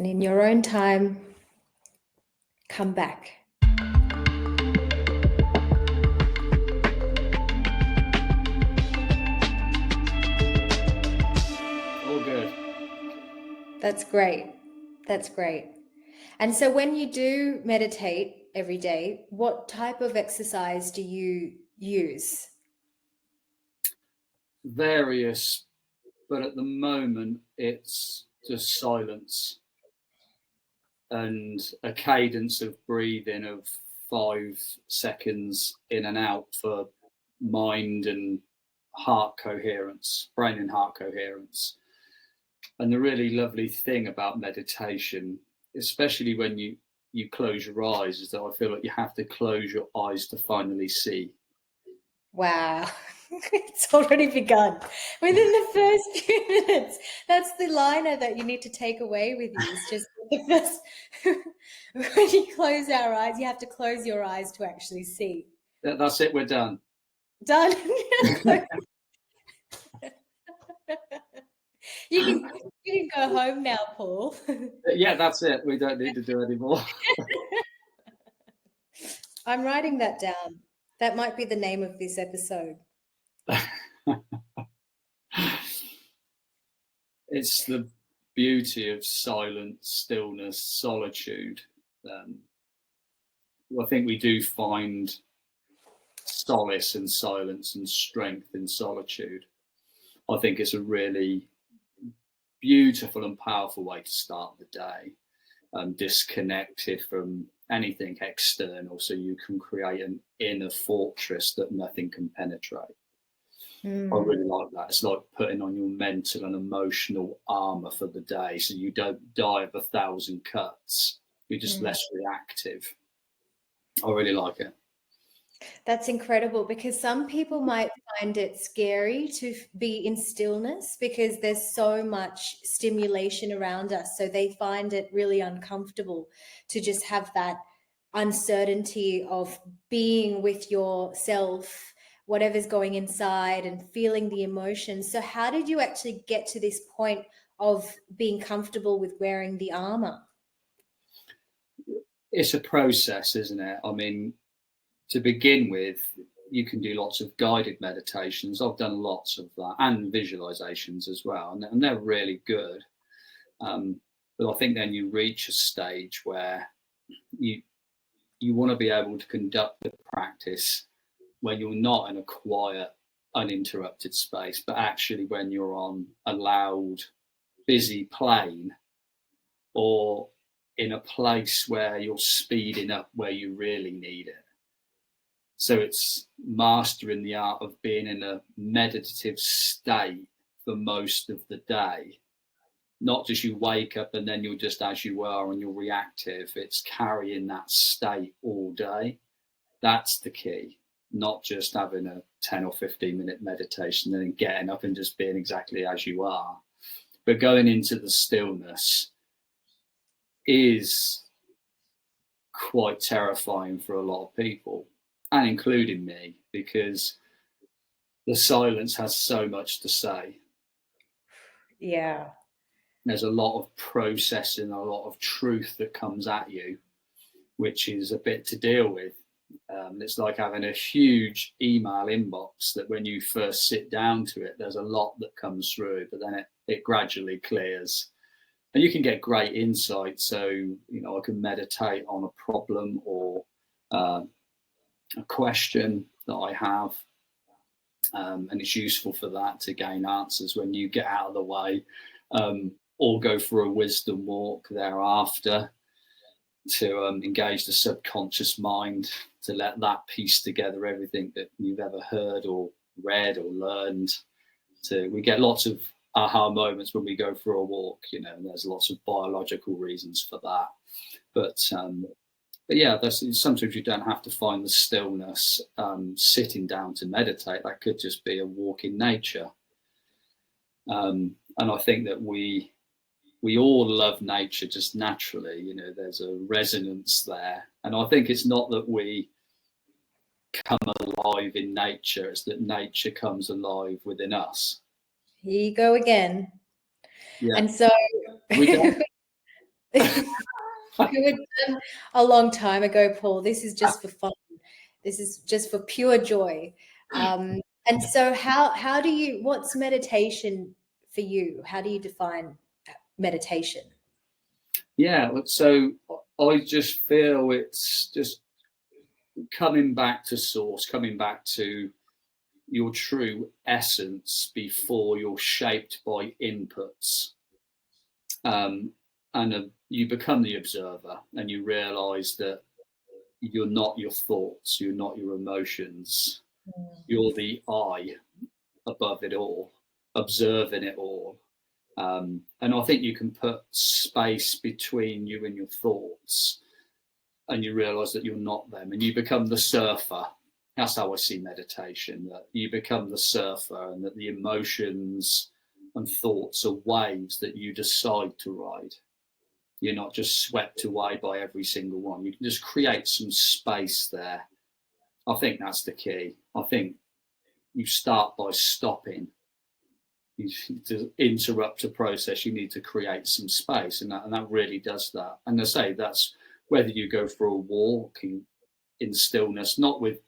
And in your own time, come back. All good. That's great. That's great. And so when you do meditate every day, what type of exercise do you use? Various, but at the moment it's just silence and a cadence of breathing of 5 seconds in and out for mind and heart coherence, brain and heart coherence. And the really lovely thing about meditation, especially when you close your eyes, is that I feel like you have to close your eyes to finally see. Wow. It's already begun within the first few minutes. That's the liner that you need to take away with you. It's just the first, when you close our eyes, you have to close your eyes to actually see. That's it, we're done. Done. You can go home now, Paul. Yeah, that's it. We don't need to do any more. I'm writing that down. That might be the name of this episode. It's the beauty of silence, stillness, solitude. I think we do find solace in silence and strength in solitude. I think it's a really beautiful and powerful way to start the day, disconnected from anything external, so you can create an inner fortress that nothing can penetrate. I really like that. It's like putting on your mental and emotional armor for the day, so you don't die of 1,000 cuts. You're just less reactive. I really like it. That's incredible, because some people might find it scary to be in stillness because there's so much stimulation around us. So they find it really uncomfortable to just have that uncertainty of being with yourself, whatever's going inside, and feeling the emotions. So how did you actually get to this point of being comfortable with wearing the armor? It's a process, isn't it? I mean, to begin with, you can do lots of guided meditations. I've done lots of that, and visualizations as well, and they're really good. But I think then you reach a stage where you want to be able to conduct the practice when you're not in a quiet, uninterrupted space, but actually when you're on a loud, busy plane, or in a place where you're speeding up where you really need it. So it's mastering the art of being in a meditative state for most of the day. Not just you wake up and then you're just as you are and you're reactive. It's carrying that state all day. That's the key. Not just having a 10 or 15-minute meditation and then getting up and just being exactly as you are. But going into the stillness is quite terrifying for a lot of people, and including me, because the silence has so much to say. Yeah. There's a lot of processing, a lot of truth that comes at you, which is a bit to deal with. It's like having a huge email inbox that when you first sit down to it, there's a lot that comes through, but then it gradually clears. And you can get great insight. So, I can meditate on a problem or a question that I have. And it's useful for that to gain answers when you get out of the way, or go for a wisdom walk thereafter to engage the subconscious mind, to let that piece together everything that you've ever heard or read or learned. We get lots of aha moments when we go for a walk, and there's lots of biological reasons for that. But yeah, sometimes you don't have to find the stillness sitting down to meditate. That could just be a walk in nature. And I think that we all love nature just naturally. There's a resonance there. And I think it's not that we come alive in nature, it's that nature comes alive within us. Here you go again. Yeah. And so You were done a long time ago, Paul. This is just for fun. This is just for pure joy. And so how do you, what's meditation for you? How do you define meditation? Yeah, so I just feel it's just coming back to source, coming back to your true essence before you're shaped by inputs. And you become the observer and you realize that you're not your thoughts, you're not your emotions, you're the I above it all, observing it all. And I think you can put space between you and your thoughts, and you realize that you're not them, and you become the surfer. That's how I see meditation, that you become the surfer, and that the emotions and thoughts are waves that you decide to ride. You're not just swept away by every single one. You can just create some space there. I think that's the key. I think you start by stopping. To interrupt a process, you need to create some space, and that really does that. And I say that's whether you go for a walk in stillness, not with.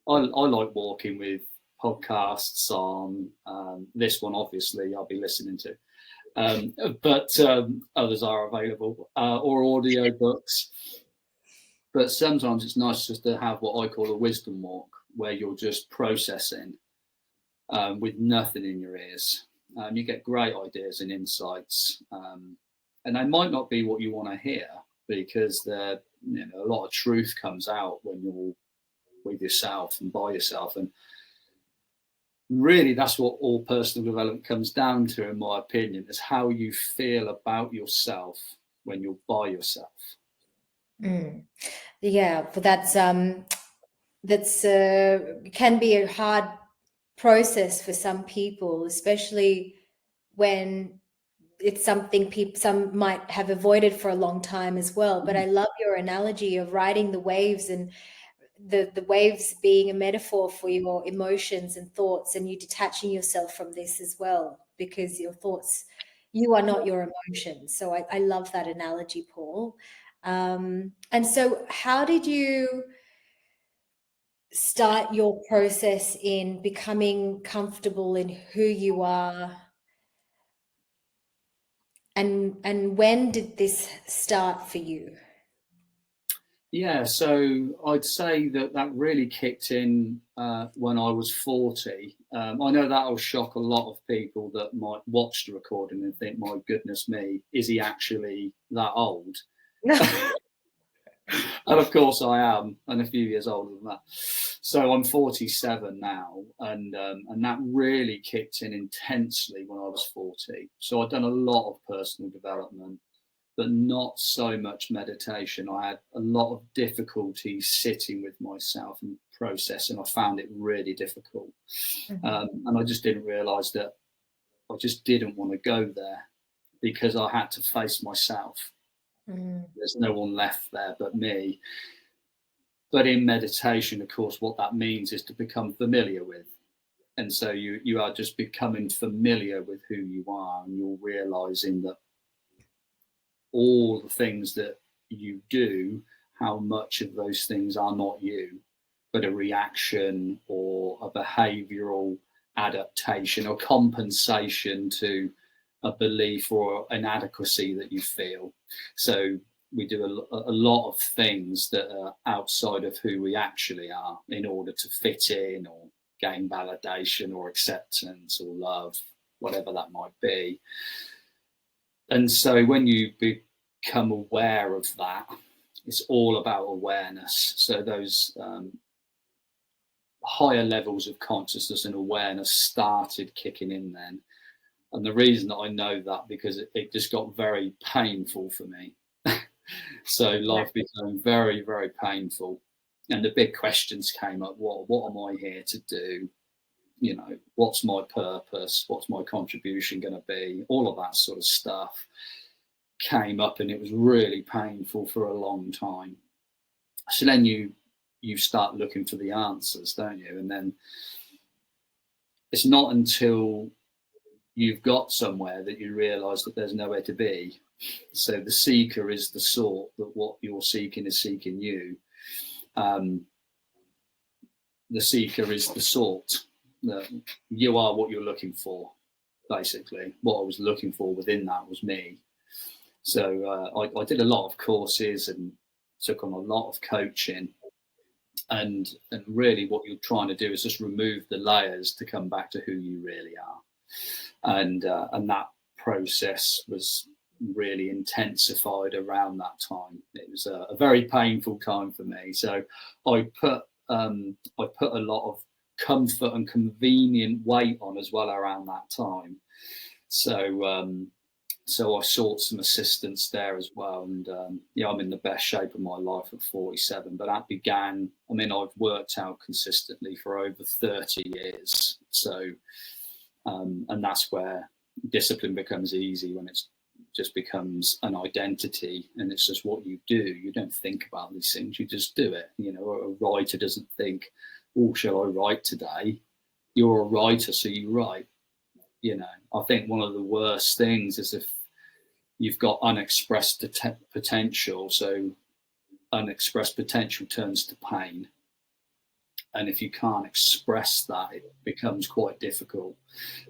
I like walking with podcasts on. This one, obviously, I'll be listening to, but others are available, or audio books. But sometimes it's nice just to have what I call a wisdom walk, where you're just processing with nothing in your ears. You get great ideas and insights, and they might not be what you want to hear, because a lot of truth comes out when you're with yourself and by yourself. And really, that's what all personal development comes down to, in my opinion, is how you feel about yourself when you're by yourself. Yeah, but that's can be a hard process for some people, especially when it's something some might have avoided for a long time as well. But I love your analogy of riding the waves, and the waves being a metaphor for your emotions and thoughts, and you detaching yourself from this as well, because your thoughts, you are not your emotions. So I love that analogy, Paul. And so how did you start your process in becoming comfortable in who you are, and when did this start for you? Yeah, so I'd say that really kicked in when I was 40. I know that'll shock a lot of people that might watch the recording and think, my goodness me, is he actually that old? And of course I am, and a few years older than that. So I'm 47 now, and that really kicked in intensely when I was 40. So I've done a lot of personal development, but not so much meditation. I had a lot of difficulty sitting with myself and processing. I found it really difficult. And I just didn't realize that I just didn't want to go there, because I had to face myself. There's no one left there but me. But in meditation, of course, what that means is to become familiar with. And so you are just becoming familiar with who you are, and you're realizing that all the things that you do, how much of those things are not you, but a reaction or a behavioral adaptation or compensation to a belief or inadequacy that you feel. So we do a lot of things that are outside of who we actually are in order to fit in or gain validation or acceptance or love, whatever that might be. And so when you become aware of that, it's all about awareness. So those higher levels of consciousness and awareness started kicking in then. And the reason that I know that, because it just got very painful for me. So life became very, very painful. And the big questions came up. What am I here to do? You know, what's my purpose? What's my contribution going to be? All of that sort of stuff came up, and it was really painful for a long time. So then you start looking for the answers, don't you? And then it's not until you've got somewhere that you realize that there's nowhere to be. So the seeker is the sort that what you're seeking is seeking you. The seeker is the sort that you are what you're looking for. Basically, what I was looking for within that was me. So I did a lot of courses and took on a lot of coaching, and really what you're trying to do is just remove the layers to come back to who you really are, and that process was really intensified around that time. It was a very painful time for me. So I put a lot of comfort and convenient weight on as well around that time. So I sought some assistance there as well, and I'm in the best shape of my life at 47. But that began. I mean, I've worked out consistently for over 30 years. So, and that's where discipline becomes easy, when it's just becomes an identity and it's just what you do. You don't think about these things; you just do it. A writer doesn't think, "Oh, shall I write today?" You're a writer, so you write. I think one of the worst things is if you've got unexpressed potential. So unexpressed potential turns to pain. And if you can't express that, it becomes quite difficult.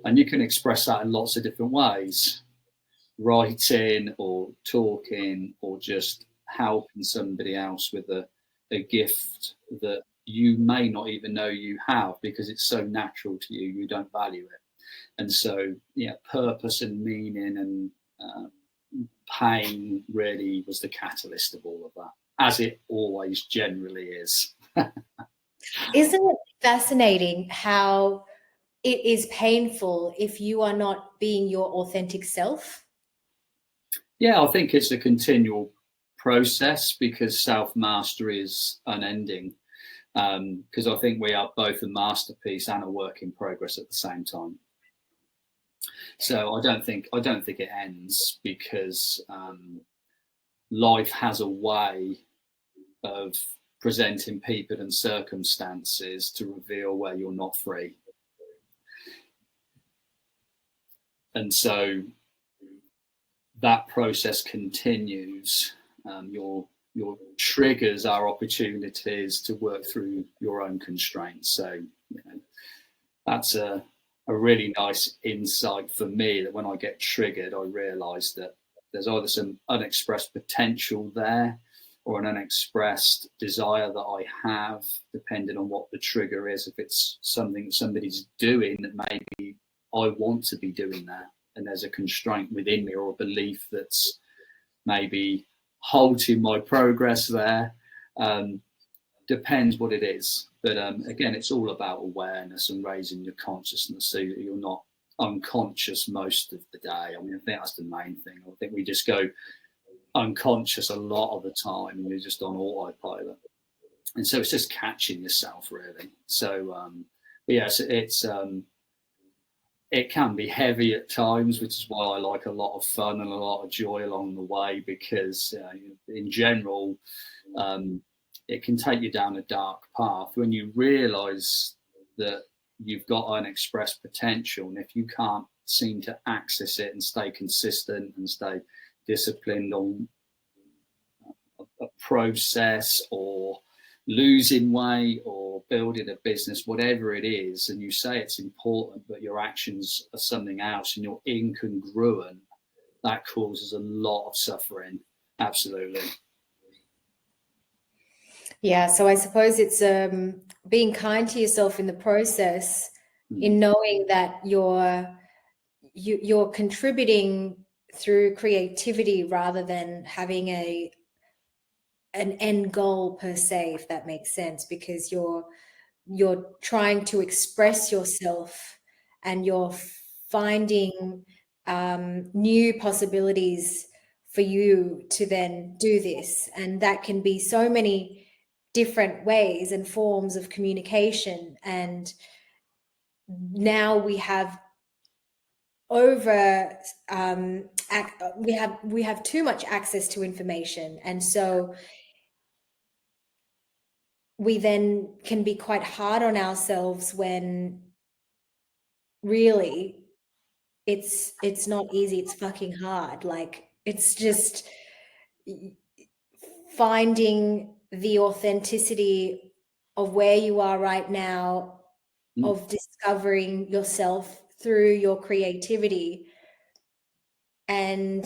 And you can express that in lots of different ways: writing or talking, or just helping somebody else with a gift that you may not even know you have, because it's so natural to you, you don't value it. And so, purpose and meaning and pain really was the catalyst of all of that, as it always generally is. Isn't it fascinating how it is painful if you are not being your authentic self? Yeah, I think it's a continual process, because self-mastery is unending. Because I think we are both a masterpiece and a work in progress at the same time. So I don't think it ends, because life has a way of presenting people and circumstances to reveal where you're not free. And so that process continues. Your triggers are opportunities to work through your own constraints. So that's a really nice insight for me, that when I get triggered, I realise that there's either some unexpressed potential there, or an unexpressed desire that I have, depending on what the trigger is. If it's something somebody's doing that maybe I want to be doing that, and there's a constraint within me, or a belief that's maybe halting my progress there. Depends what it is. But again, it's all about awareness and raising your consciousness, so that you're not unconscious most of the day. I mean, I think that's the main thing. I think we just go unconscious a lot of the time, and you're just on autopilot. And so it's just catching yourself, really. So yes, it can be heavy at times, which is why I like a lot of fun and a lot of joy along the way, because in general, it can take you down a dark path when you realize that you've got unexpressed potential. And if you can't seem to access it and stay consistent and stay disciplined on a process, or losing weight, or building a business, whatever it is, and you say it's important, but your actions are something else, and you're incongruent, that causes a lot of suffering. Absolutely. Yeah, so I suppose it's being kind to yourself in the process, in knowing that you're contributing through creativity, rather than having an end goal per se, if that makes sense, because you're trying to express yourself, and you're finding new possibilities for you to then do this. And that can be so many different ways and forms of communication. And now we have over we have too much access to information, and so we then can be quite hard on ourselves, when really it's not easy, it's fucking hard. Like, It's just finding the authenticity of where you are right now, of discovering yourself through your creativity and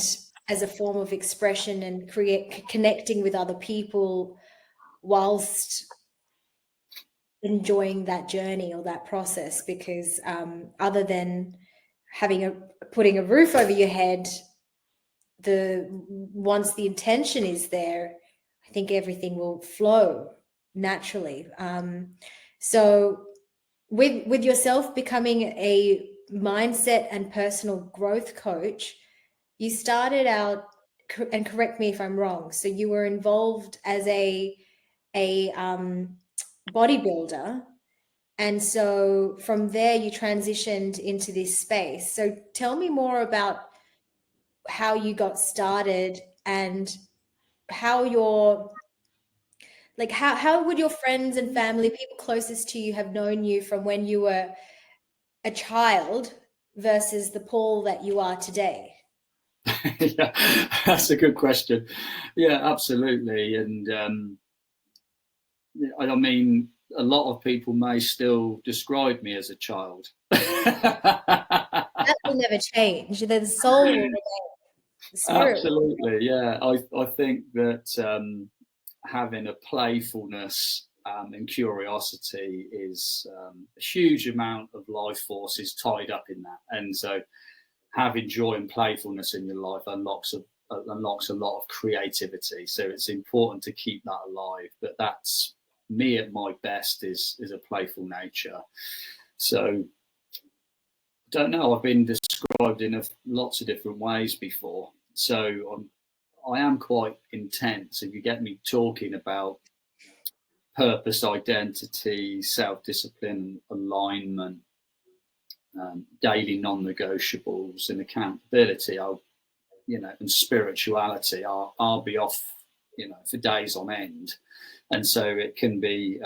as a form of expression, and connecting with other people whilst enjoying that journey or that process. Because other than putting a roof over your head, once the intention is there, I think everything will flow naturally. So with yourself becoming a mindset and personal growth coach, you started out, and correct me if I'm wrong, so you were involved as a bodybuilder, and so from there you transitioned into this space. So tell me more about how you got started, and how how would your friends and family, people closest to you, have known you from when you were a child versus the Paul that you are today? Yeah, that's a good question. Yeah, absolutely. And I mean, a lot of people may still describe me as a child. That will never change. The soul will remain, the spirit will. Absolutely, yeah. I think that having a playfulness and curiosity is a huge amount of life force is tied up in that, and so having joy and playfulness in your life unlocks a lot of creativity. So it's important to keep that alive. But that's me at my best, is a playful nature. So I don't know. I've been described in lots of different ways before. So I am quite intense. If you get me talking about purpose, identity, self-discipline, alignment, daily non-negotiables, and accountability, and spirituality, I'll be off, for days on end, and so it can be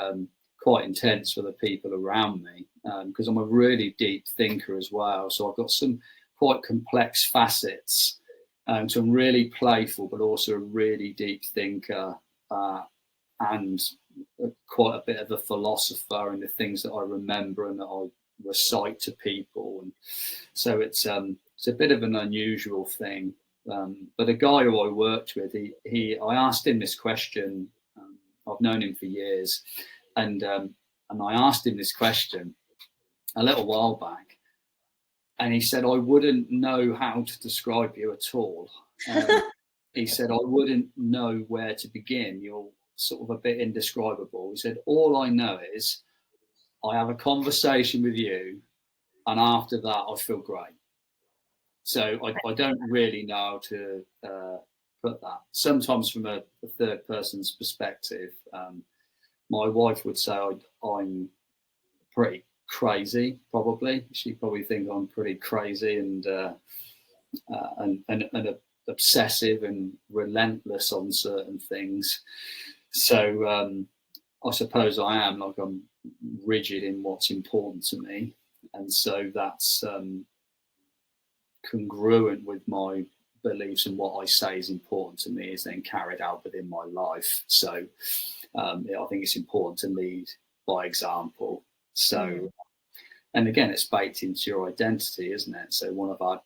quite intense for the people around me, because I'm a really deep thinker as well. So I've got some quite complex facets. So I'm really playful, but also a really deep thinker, and quite a bit of a philosopher in the things that I remember and that I recite to people. And so it's a bit of an unusual thing. But a guy who I worked with, I asked him this question. I've known him for years, and I asked him this question a little while back, and he said, "I wouldn't know how to describe you at all." He said, "I wouldn't know where to begin. You're sort of a bit indescribable." He said, "All I know is I have a conversation with you, and after that, I feel great." So I don't really know how to put that. Sometimes from a third person's perspective, my wife would say I'm pretty crazy. Probably she probably thinks I'm pretty crazy and obsessive and relentless on certain things. So I suppose I am, like, I'm rigid in what's important to me, and so that's congruent with my beliefs, and what I say is important to me is then carried out within my life. So I think it's important to lead by example. So, and again, it's baked into your identity, isn't it? So one of our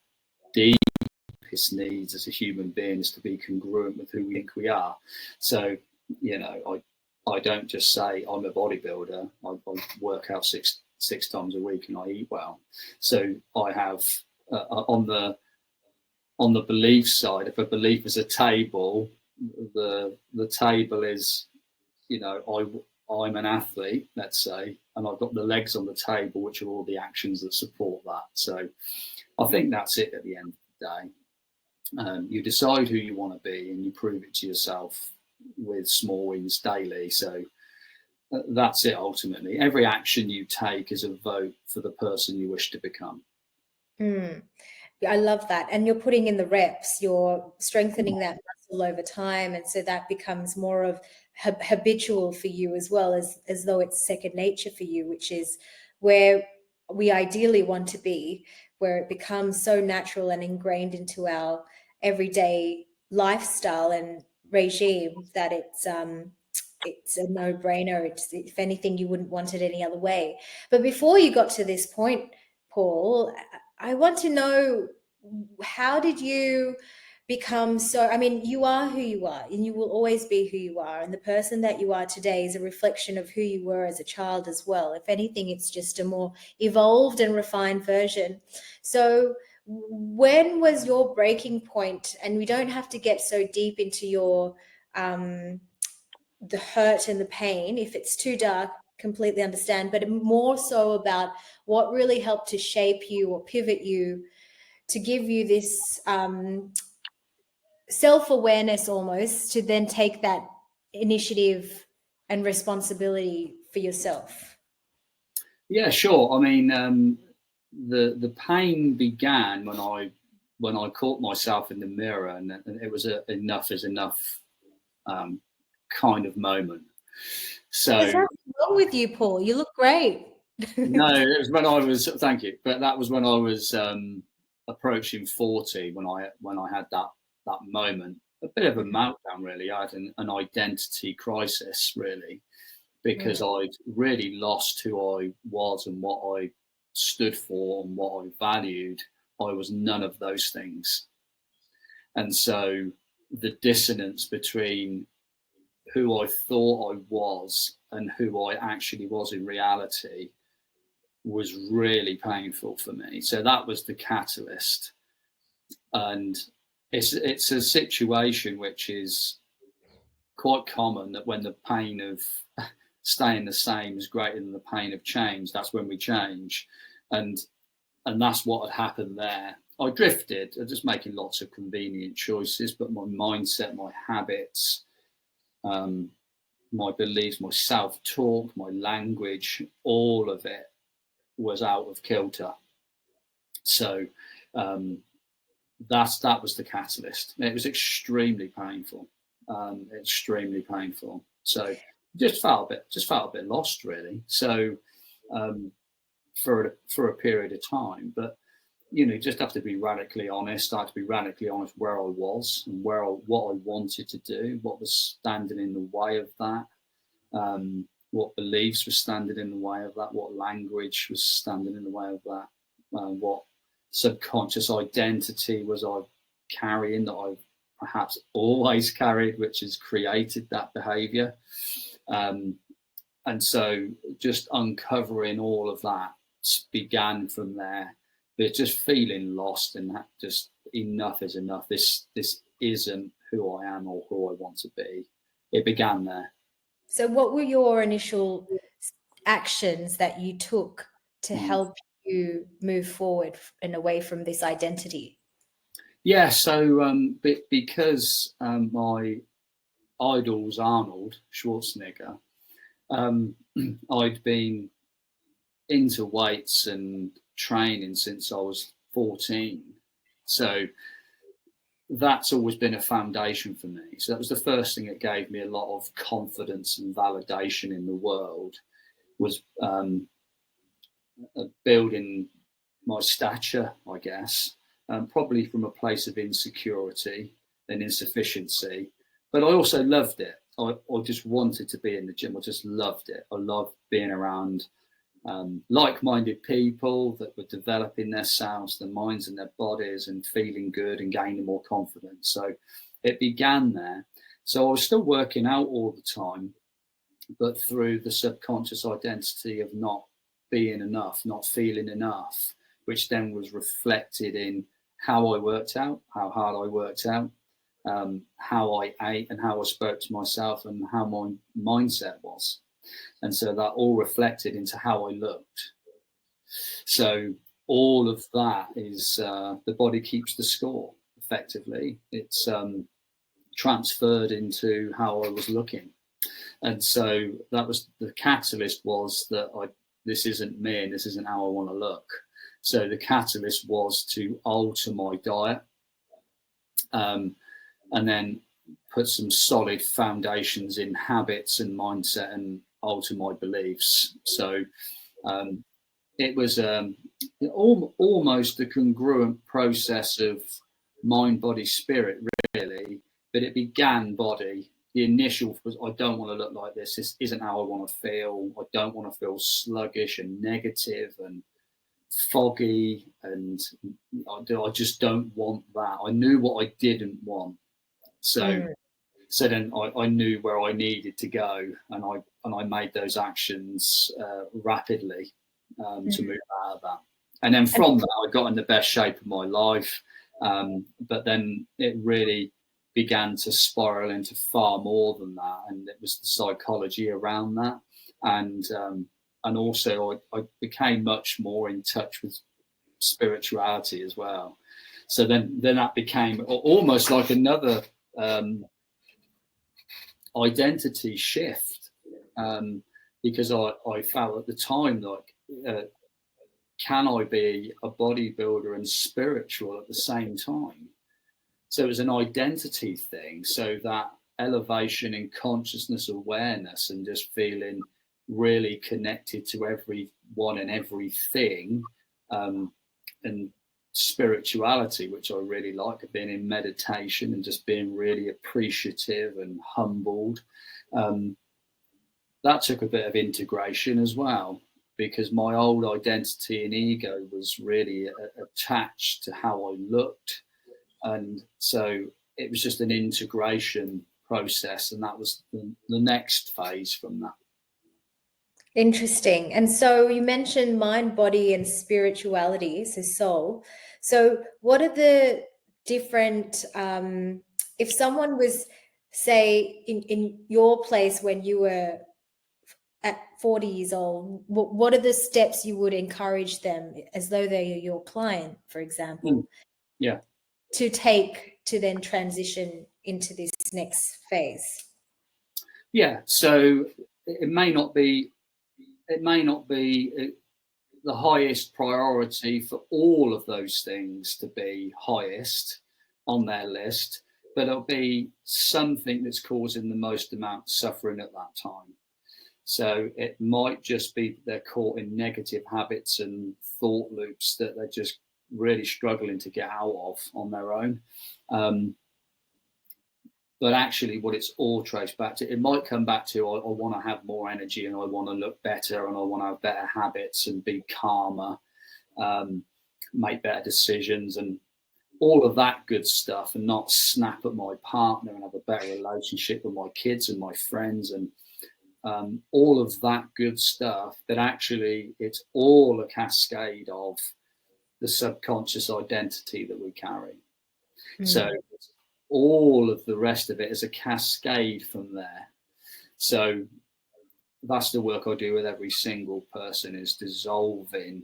deepest needs as a human being is to be congruent with who we think we are. So, I don't just say I'm a bodybuilder. I work out six times a week and I eat well. So I have on the belief side, if a belief is a table, the table is, I'm an athlete, let's say, and I've got the legs on the table, which are all the actions that support that. So I think that's it at the end of the day. You decide who you want to be, and you prove it to yourself with small wins daily. So that's it ultimately. Every action you take is a vote for the person you wish to become. I love that. And you're putting in the reps, you're strengthening that muscle over time. And so that becomes more of habitual for you, as well as though it's second nature for you, which is where we ideally want to be, where it becomes so natural and ingrained into our everyday lifestyle and regime that it's a no-brainer. It's, if anything, you wouldn't want it any other way. But before you got to this point, Paul, I want to know, how did you become so, I mean, you are who you are and you will always be who you are, and the person that you are today is a reflection of who you were as a child as well. If anything, it's just a more evolved and refined version. So when was your breaking point? And we don't have to get so deep into your the hurt and the pain. If it's too dark, completely understand, but more so about what really helped to shape you or pivot you to give you this self-awareness almost to then take that initiative and responsibility for yourself. Yeah, sure. I mean, the pain began when I caught myself in the mirror, and it was a enough is enough kind of moment. So There's nothing wrong with you, Paul. You look great. no, it was when I was, thank you, but that was when I was approaching 40, when I had that moment, a bit of a meltdown really. I had an identity crisis really, because I'd really lost who I was and what I stood for and what I valued. I was none of those things. And so the dissonance between who I thought I was and who I actually was in reality was really painful for me. So that was the catalyst. And it's a situation which is quite common, that when the pain of staying the same is greater than the pain of change, that's when we change. And that's what had happened there. I drifted, just making lots of convenient choices, but my mindset, my habits, my beliefs, my self-talk, my language, all of it was out of kilter. So that was the catalyst. It was extremely painful, extremely painful. So just felt a bit lost really. So for a period of time, but you just have to be radically honest. I had to be radically honest where I was and what I wanted to do, what was standing in the way of that, what beliefs were standing in the way of that, what language was standing in the way of that, what subconscious identity was I carrying that I've perhaps always carried, which has created that behavior. And so just uncovering all of that began from there. But just feeling lost, and that just enough is enough. This isn't who I am or who I want to be. It began there. So what were your initial actions that you took to help you move forward and away from this identity? Yeah, so because my idol was Arnold Schwarzenegger, I'd been into weights and training since I was 14. So that's always been a foundation for me. So that was the first thing that gave me a lot of confidence and validation in the world, was building my stature, I guess, probably from a place of insecurity and insufficiency. But I also loved it. I just wanted to be in the gym. I just loved it. I loved being around like-minded people that were developing themselves, their minds and their bodies, and feeling good and gaining more confidence. So it began there. So I was still working out all the time, but through the subconscious identity of not being enough, not feeling enough, which then was reflected in how I worked out, how hard I worked out, how I ate and how I spoke to myself and how my mindset was. And so that all reflected into how I looked. So all of that is the body keeps the score effectively. It's transferred into how I was looking. And so that was the catalyst, was that this isn't me and this isn't how I want to look. So the catalyst was to alter my diet, and then put some solid foundations in habits and mindset and alter my beliefs. So it was almost the congruent process of mind, body, spirit, really. But it began body. The initial was, I don't want to look like this. This isn't how I want to feel. I don't want to feel sluggish and negative and foggy, and I just don't want that. I knew what I didn't want. So then I knew where I needed to go, and I made those actions rapidly to move out of that. And then from that, I got in the best shape of my life. But then it really began to spiral into far more than that, and it was the psychology around that, and also I became much more in touch with spirituality as well. So then that became almost like another identity shift, because I felt at the time like, can I be a bodybuilder and spiritual at the same time? So it was an identity thing. So that elevation in consciousness awareness and just feeling really connected to everyone and everything, and spirituality, which I really like, being in meditation and just being really appreciative and humbled. That took a bit of integration as well, because my old identity and ego was really attached to how I looked. And so it was just an integration process, and that was the next phase from that. Interesting. And so you mentioned mind, body, and spirituality, so soul. So what are the different, if someone was, say, in your place when you were at 40 years old, what are the steps you would encourage them, as though they are your client, for example, Yeah, to take to then transition into this next phase? Yeah. So it may not be the highest priority for all of those things to be highest on their list, but it'll be something that's causing the most amount of suffering at that time. So it might just be they're caught in negative habits and thought loops that they're just really struggling to get out of on their own. But actually, what it's all traced back to, it might come back to, I want to have more energy and I want to look better and I want to have better habits and be calmer, make better decisions and all of that good stuff, and not snap at my partner and have a better relationship with my kids and my friends and all of that good stuff. But actually, it's all a cascade of the subconscious identity that we carry. So all of the rest of it is a cascade from there. So that's the work I do with every single person, is dissolving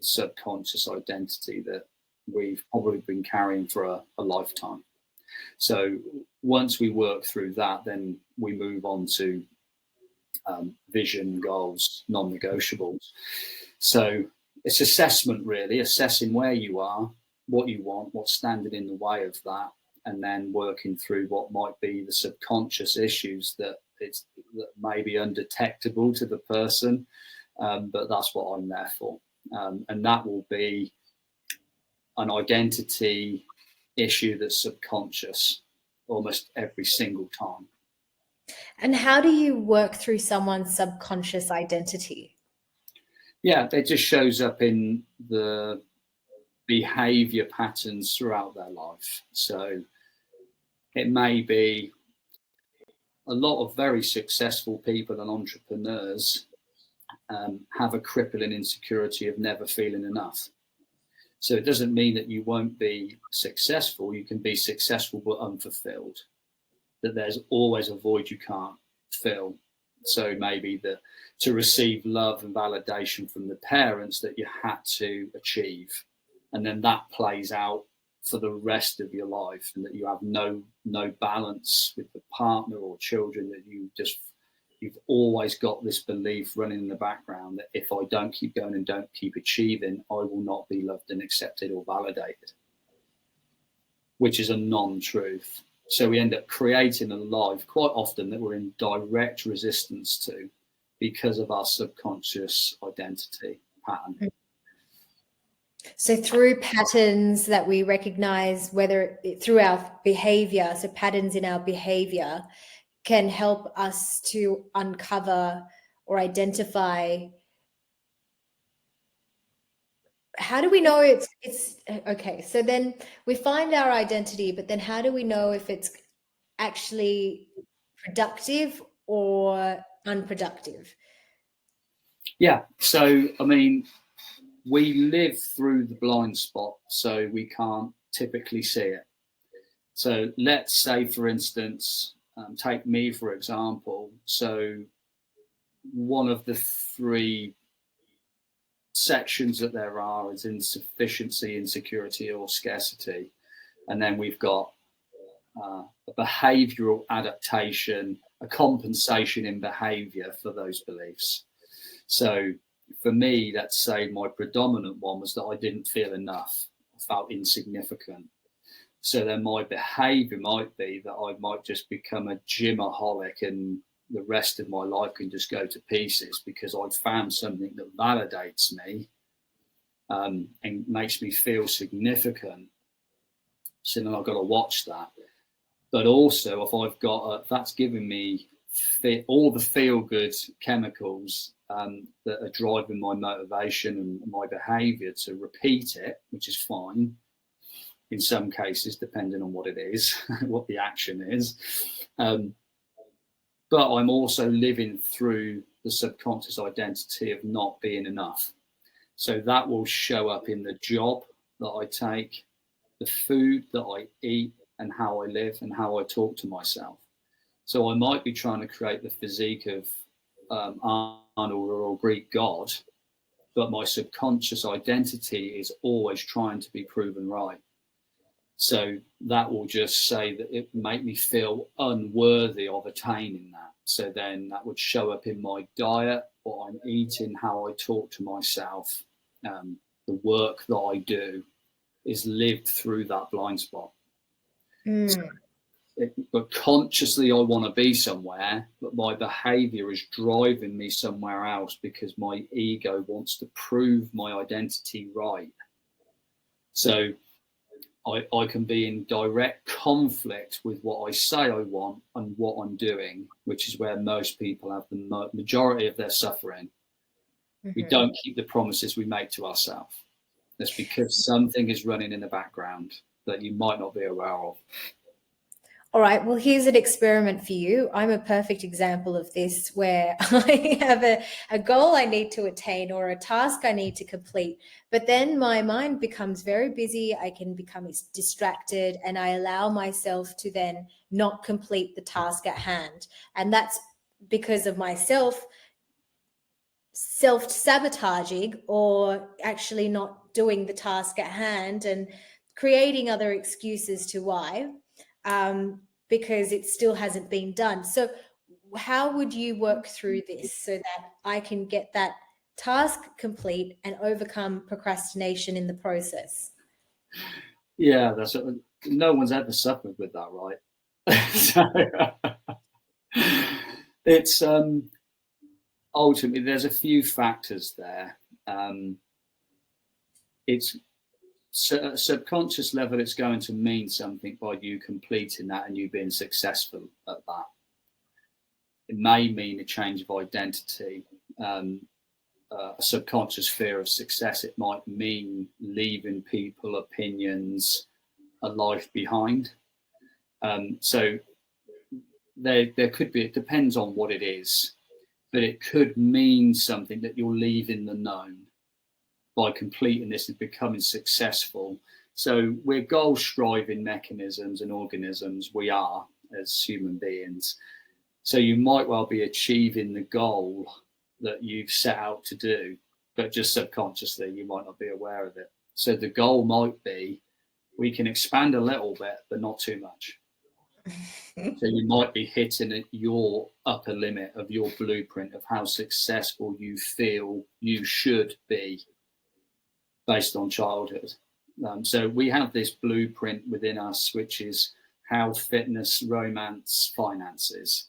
subconscious identity that we've probably been carrying for a lifetime. So once we work through that, then we move on to vision, goals, non-negotiables. So it's assessment, really, assessing where you are, what you want, what's standing in the way of that, and then working through what might be the subconscious issues that may be undetectable to the person, but that's what I'm there for. And that will be an identity issue that's subconscious almost every single time. And how do you work through someone's subconscious identity? Yeah, it just shows up in the behavior patterns throughout their life. So it may be a lot of very successful people and entrepreneurs have a crippling insecurity of never feeling enough. So it doesn't mean that you won't be successful. You can be successful but unfulfilled, that there's always a void you can't fill. So maybe that to receive love and validation from the parents that you had to achieve, and then that plays out for the rest of your life, and that you have no balance with the partner or children, that you've always got this belief running in the background that if I don't keep going and don't keep achieving, I will not be loved and accepted or validated, which is a non-truth. So we end up creating a life quite often that we're in direct resistance to because of our subconscious identity pattern. So through patterns that we recognize, through our behavior, so patterns in our behavior can help us to uncover or identify. How do we know it's okay? So then we find our identity, but then how do we know if it's actually productive or unproductive? Yeah. So, I mean, we live through the blind spot, so we can't typically see it. So, let's say, for instance, take me for example. So, one of the three sections that there are is insufficiency, insecurity, or scarcity. And then we've got a behavioral adaptation, a compensation in behavior for those beliefs. So for me, let's say my predominant one was that I didn't feel enough, I felt insignificant. So then my behavior might be that I might just become a gymaholic and the rest of my life can just go to pieces because I've found something that validates me and makes me feel significant. So then I've got to watch that. But also, if I've got that's giving me all the feel good chemicals that are driving my motivation and my behavior to repeat it, which is fine in some cases, depending on what it is, what the action is. But I'm also living through the subconscious identity of not being enough. So that will show up in the job that I take, the food that I eat, and how I live and how I talk to myself. So I might be trying to create the physique of Arnold or Greek god, but my subconscious identity is always trying to be proven right. So that will just say that it make me feel unworthy of attaining that. So then that would show up in my diet, what I'm eating, how I talk to myself, the work that I do is lived through that blind spot. So but consciously I want to be somewhere, but my behavior is driving me somewhere else because my ego wants to prove my identity right. So I can be in direct conflict with what I say I want and what I'm doing, which is where most people have the majority of their suffering. We don't keep the promises we make to ourselves. That's because something is running in the background that you might not be aware of. All right, well, here's an experiment for you. I'm a perfect example of this where I have a goal I need to attain or a task I need to complete, but then my mind becomes very busy. I can become distracted and I allow myself to then not complete the task at hand. And that's because of myself self-sabotaging or actually not doing the task at hand and creating other excuses to why. Because it still hasn't been done. So how would you work through this so that I can get that task complete and overcome procrastination in the process? Yeah, no one's ever suffered with that, right? So, it's ultimately there's a few factors there. It's subconscious level, it's going to mean something by you completing that and you being successful at that. It may mean a change of identity, a subconscious fear of success. It might mean leaving people, opinions, a life behind. So there could be, it depends on what it is, but it could mean something that you're leaving the known by completing this and becoming successful. So we're goal striving mechanisms and organisms, we are as human beings. So you might well be achieving the goal that you've set out to do, but just subconsciously you might not be aware of it. So the goal might be we can expand a little bit, but not too much. So you might be hitting your upper limit of your blueprint of how successful you feel you should be based on childhood. So we have this blueprint within us, which is how fitness, romance, finances.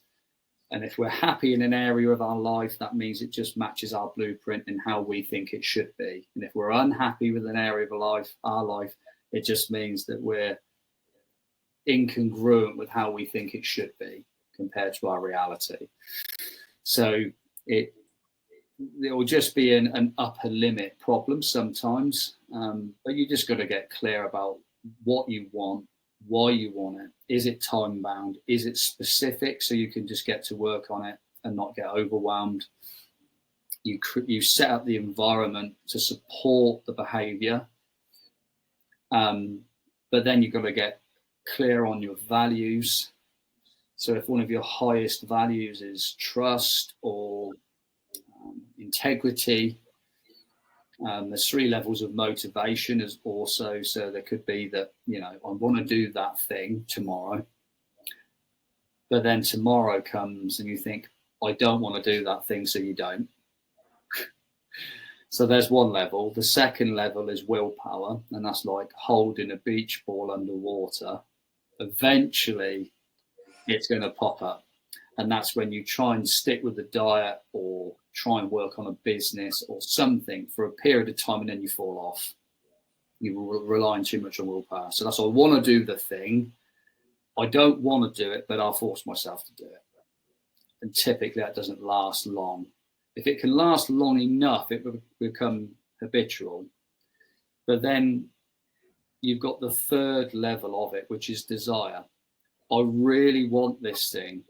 And if we're happy in an area of our life, that means it just matches our blueprint and how we think it should be. And if we're unhappy with an area of our life, it just means that we're incongruent with how we think it should be compared to our reality. So it will just be an upper limit problem sometimes, but you just got to get clear about what you want, why you want it. Is it time bound? Is it specific so you can just get to work on it and not get overwhelmed? You set up the environment to support the behavior, but then you've got to get clear on your values. So if one of your highest values is trust or integrity, there's 3 levels of motivation as also. So there could be that, I want to do that thing tomorrow, but then tomorrow comes and you think, I don't want to do that thing, so you don't. So there's one level. The second level is willpower, and that's like holding a beach ball underwater. Eventually it's going to pop up, and that's when you try and stick with the diet or try and work on a business or something for a period of time, and then you fall off. You're relying too much on willpower. So that's, I want to do the thing. I don't want to do it, but I'll force myself to do it. And typically that doesn't last long. If it can last long enough, it will become habitual. But then you've got the third level of it, which is desire. I really want this thing,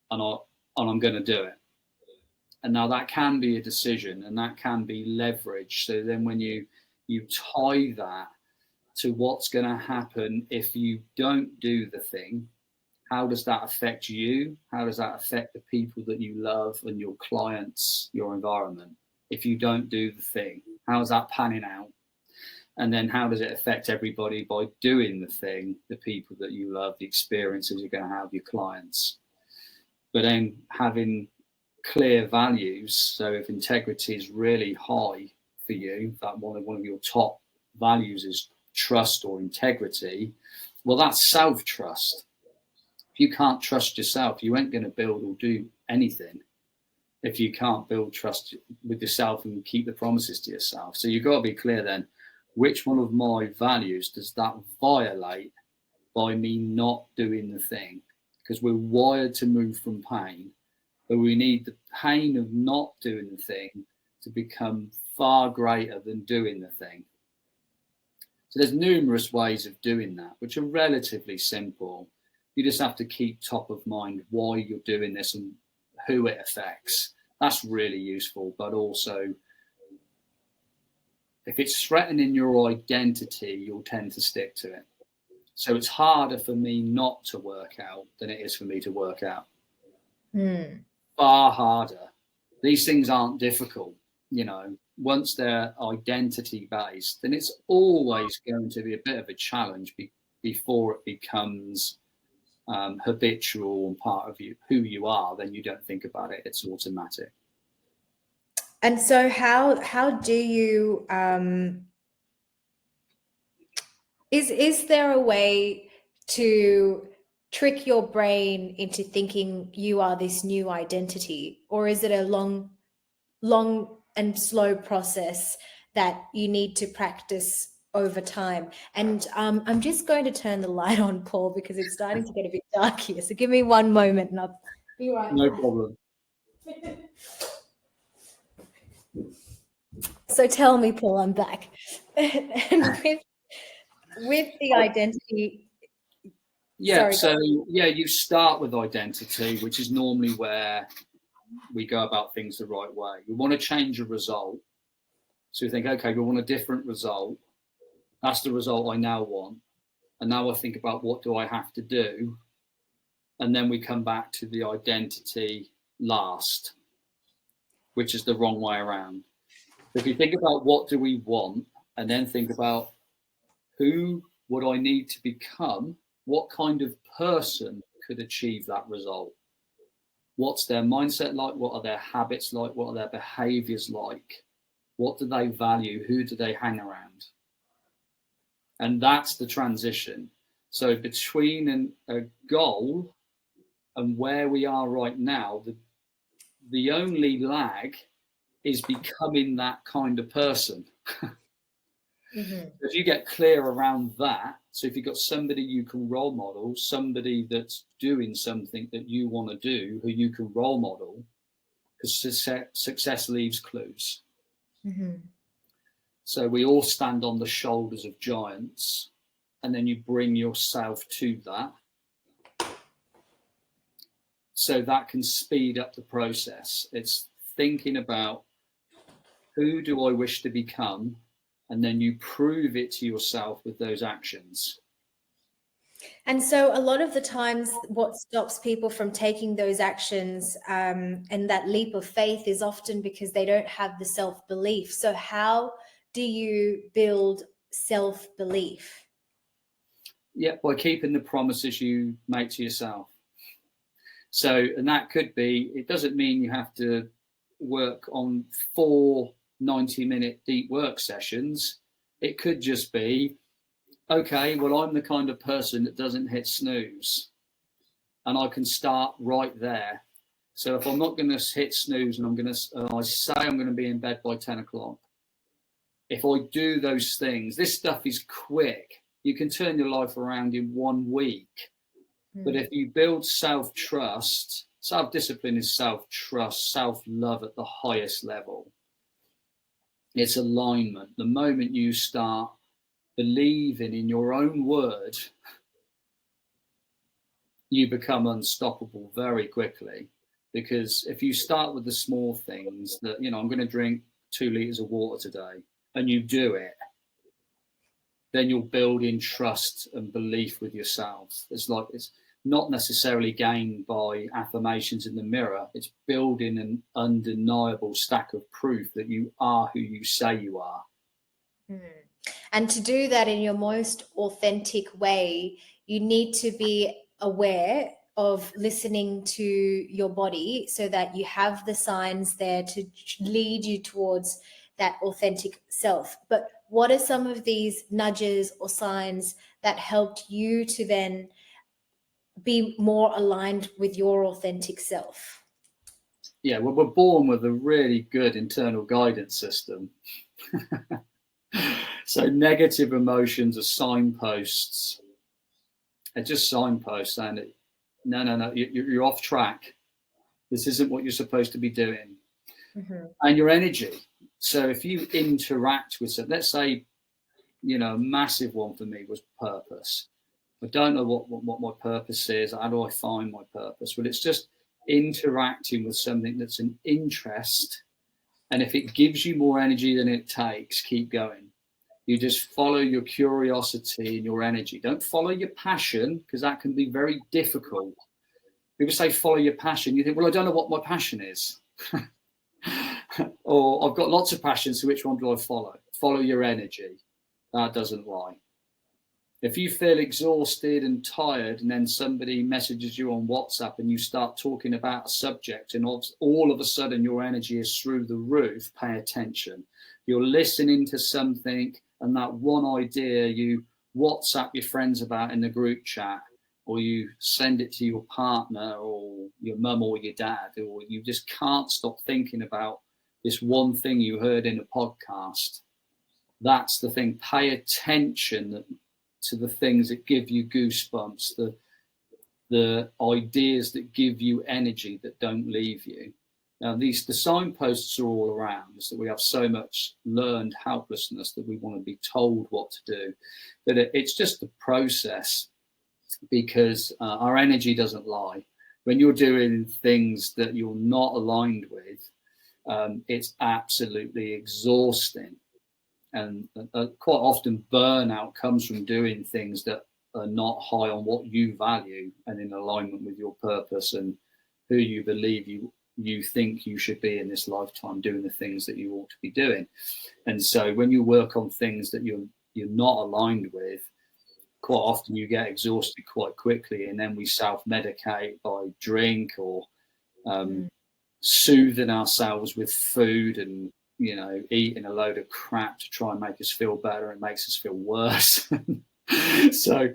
and I'm going to do it. And now that can be a decision, and that can be leverage. So then when you tie that to what's going to happen if you don't do the thing, how does that affect you? How does that affect the people that you love and your clients, your environment? If you don't do the thing, how's that panning out? And then how does it affect everybody by doing the thing, the people that you love, the experiences you're going to have, your clients? But then having clear values. So if integrity is really high for you, that one of your top values is trust or integrity, well, that's self-trust. If you can't trust yourself, you ain't going to build or do anything if you can't build trust with yourself and keep the promises to yourself. So you've got to be clear then, which one of my values does that violate by me not doing the thing? Because we're wired to move from pain, but we need the pain of not doing the thing to become far greater than doing the thing. So there's numerous ways of doing that, which are relatively simple. You just have to keep top of mind why you're doing this and who it affects. That's really useful. But also, if it's threatening your identity, you'll tend to stick to it. So it's harder for me not to work out than it is for me to work out. Far harder. These things aren't difficult. Once they're identity based, then it's always going to be a bit of a challenge before it becomes habitual and part of who you are. Then you don't think about it, it's automatic. And so how do you is there a way to trick your brain into thinking you are this new identity, or is it a long and slow process that you need to practice over time? And I'm just going to turn the light on, Paul, because it's starting to get a bit dark here. So give me one moment and I'll be right back. No problem. So tell me, Paul, I'm back. And with the identity. Yeah, sorry. So yeah, you start with identity, which is normally where we go about things the right way. We want to change a result. So we think, okay, we want a different result. That's the result I now want. And now I think about what do I have to do? And then we come back to the identity last, which is the wrong way around. If you think about what do we want, and then think about who would I need to become, what kind of person could achieve that result? What's their mindset like? What are their habits like? What are their behaviors like? What do they value? Who do they hang around? And that's the transition. So between a goal And where we are right now, the only lag is becoming that kind of person. Mm-hmm. If you get clear around that, so if you've got somebody you can role model, somebody that's doing something that you want to do, who you can role model, because success leaves clues. Mm-hmm. So we all stand on the shoulders of giants, and then you bring yourself to that. So that can speed up the process. It's thinking about, who do I wish to become? And then you prove it to yourself with those actions. And so a lot of the times what stops people from taking those actions and that leap of faith is often because they don't have the self-belief. So how do you build self-belief? Yeah, by keeping the promises you make to yourself. So, and that could be, it doesn't mean you have to work on 4 90-minute deep work sessions. It could just be, okay, well, I'm the kind of person that doesn't hit snooze, and I can start right there. So if I'm not going to hit snooze and I say I'm going to be in bed by 10 o'clock, if I do those things, this stuff is quick. You can turn your life around in 1 week. But if you build self-trust, self-discipline is self-trust, self-love at the highest level. It's alignment. The moment you start believing in your own word, you become unstoppable very quickly. Because if you start with the small things that, I'm going to drink 2 liters of water today, and you do it, then you'll build in trust and belief with yourself. It's not necessarily gained by affirmations in the mirror. It's building an undeniable stack of proof that you are who you say you are. And to do that in your most authentic way, you need to be aware of listening to your body so that you have the signs there to lead you towards that authentic self. But what are some of these nudges or signs that helped you to then be more aligned with your authentic self? Yeah, well, we're born with a really good internal guidance system. So negative emotions are signposts. They're just signposts saying, no, you're off track. This isn't what you're supposed to be doing. Mm-hmm. And your energy. So if you interact with something, let's say, a massive one for me was purpose. I don't know what my purpose is. How do I find my purpose? Well, it's just interacting with something that's an interest. And if it gives you more energy than it takes, keep going. You just follow your curiosity and your energy. Don't follow your passion, because that can be very difficult. People say follow your passion. You think, well, I don't know what my passion is. Or I've got lots of passions, so which one do I follow? Follow your energy. That doesn't lie. If you feel exhausted and tired, and then somebody messages you on WhatsApp and you start talking about a subject, and all of a sudden your energy is through the roof, pay attention. You're listening to something, and that one idea you WhatsApp your friends about in the group chat, or you send it to your partner or your mum or your dad, or you just can't stop thinking about this one thing you heard in a podcast. That's the thing. Pay attention to the things that give you goosebumps, the ideas that give you energy, that don't leave you. Now, the signposts are all around us, that we have so much learned helplessness that we want to be told what to do. But it's just a process, because our energy doesn't lie. When you're doing things that you're not aligned with, it's absolutely exhausting. And quite often burnout comes from doing things that are not high on what you value and in alignment with your purpose and who you believe you think you should be in this lifetime, doing the things that you ought to be doing. And so when you work on things that you're not aligned with, quite often you get exhausted quite quickly, and then we self-medicate by drink or soothing ourselves with food and eating a load of crap to try and make us feel better. It makes us feel worse. So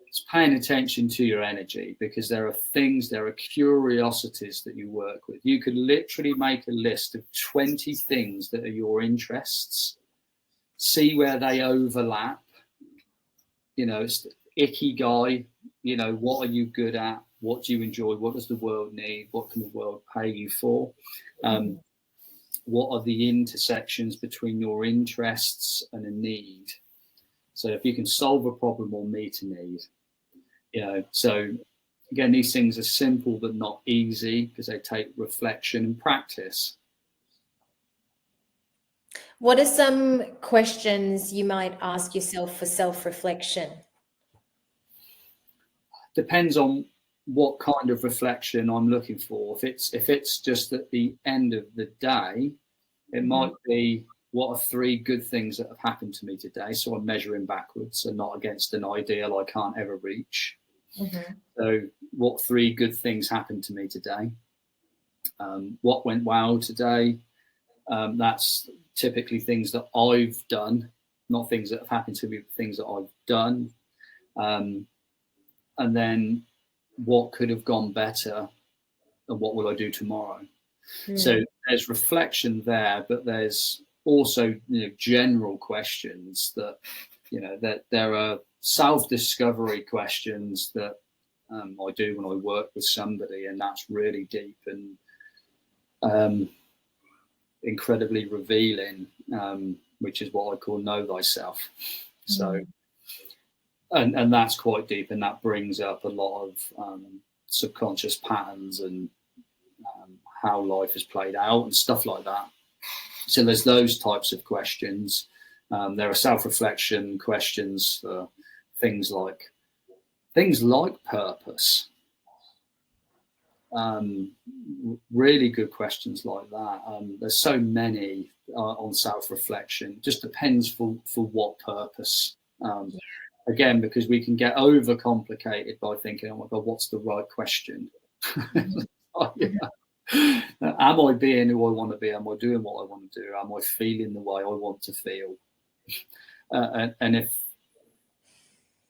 It's paying attention to your energy, because there are curiosities that you work with. You could literally make a list of 20 things that are your interests, see where they overlap. It's the icky guy. What are you good at? What do you enjoy? What does the world need? What can the world pay you for? What are the intersections between your interests and a need? So if you can solve a problem or meet a need, so again, these things are simple but not easy, because they take reflection and practice. What are some questions you might ask yourself for self-reflection? Depends on what kind of reflection I'm looking for. If it's just at the end of the day, it might be, what are 3 good things that have happened to me today? So I'm measuring backwards and not against an ideal I can't ever reach. So what 3 good things happened to me today? What went well today? That's typically things that I've done, not things that have happened to me, but things that I've done. And then what could have gone better, and what will I do tomorrow? So there's reflection there, but there's also general questions that that there are self-discovery questions that I do when I work with somebody, and that's really deep and incredibly revealing, which is what I call know thyself. So and that's quite deep, and that brings up a lot of subconscious patterns and how life has played out and stuff like that. So there's those types of questions. There are self-reflection questions for things like purpose. Really good questions like that. There's so many on self-reflection. Just depends for what purpose. Again, because we can get overcomplicated by thinking, oh my God, what's the right question? Am I being who I want to be? Am I doing what I want to do? Am I feeling the way I want to feel? And if